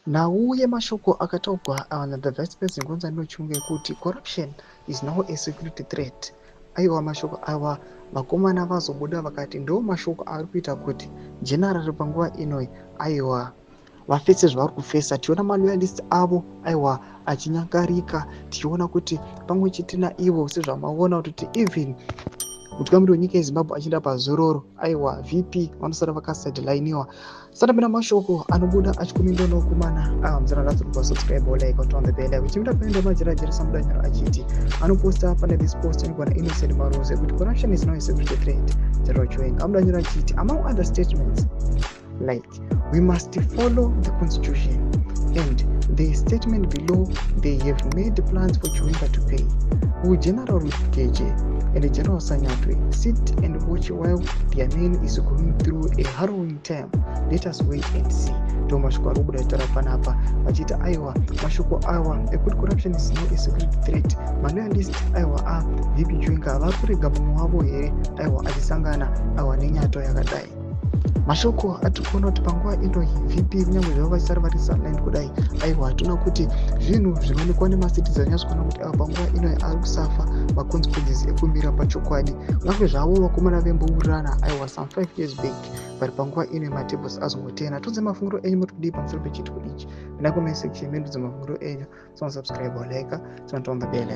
Nauye mashoko akataurwa the vice president Ngonzani Chunge kuti corruption is now a security threat. Aiwa mashoko awa vakomana vazobuda vakati ndo mashoko ari kuita kuti general panguva inoi aiwa vafese zvavari kufesa. Tiona maloyalist avo aiwa achinyangarika, tichiona kuti pamwe chete naivo sezvamaona kuti even mutungamiri wenyika yeZimbabwe achienda pazororo aiwa VP vanosara vakasidelainiwa. Sandapinda mashoko anobuda achikomenda nokumana muzana subscribe like on the bell uchimira penda majira jeresa mudanyaro achiti anoposta pana this post inogwana Innocent Maroze kuti corruption is now a security threat. Zero chwenga amudanyaro achiti among other statements like we must follow the constitution, and the statement below they have made plans for Chwenga to pay. Who General KJ and the General Sanyatwe sit and watch while their man is going through a harrowing time. Let us wait and see. Mashoko arubuda tarapanapa achita aiwa mashoko awa ekuti corruption is now a security threat. Maloyalist aiwa VP Chwenga vari kurega mumwe wavo here aiwa achisangana aiwa nenyato yakadai. Mashoko atikuona kuti panguva ino VP kunyange zvavo vachisara vari silent kudai aiwa hatuna kuti zvinhu zvinoonekwa nemacitizen anyatsokuona kuti panguva ino ari kusafa maconsequences ekumira pachokwadi. Kunyange zvavo vakomana vembourirana aiwa some 5 years back vari panguva ino matables azongotena. Tonze mafungiro enyu muri kudii pamusoro pechitiko ichi? Pinda comment section mendudze mafungiro enyu. Subscribe or like, turn on the bell.